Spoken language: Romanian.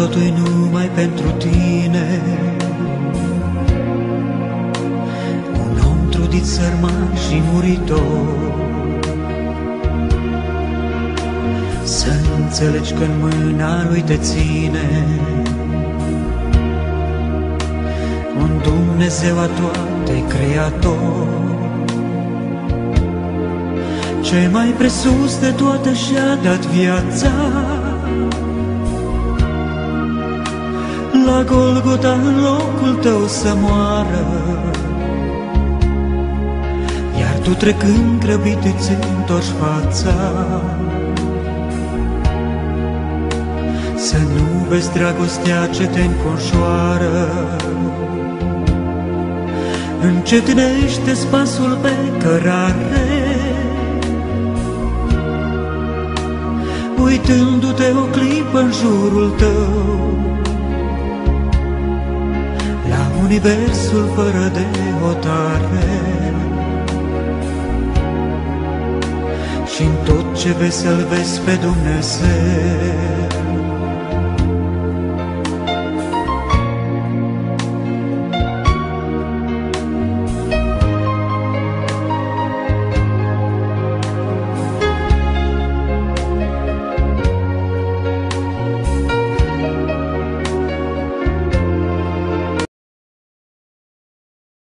totul numai pentru tine. Un om trudit, sărman și muritor, să înțelegi că în mâna lui te ține un Dumnezeu a toate creator. Cel mai presus de toate și-a dat viața, la Golgota în locul tău să moară, iar tu trecând grăbit îți întorci fața. Să nu vezi dragostea ce te înconjoară, încetinește-ți pasul pe cărare, uitându-te o clipă în jurul tău, la universul fără de hotare. Și în tot ce vezi să-L vezi pe Dumnezeu,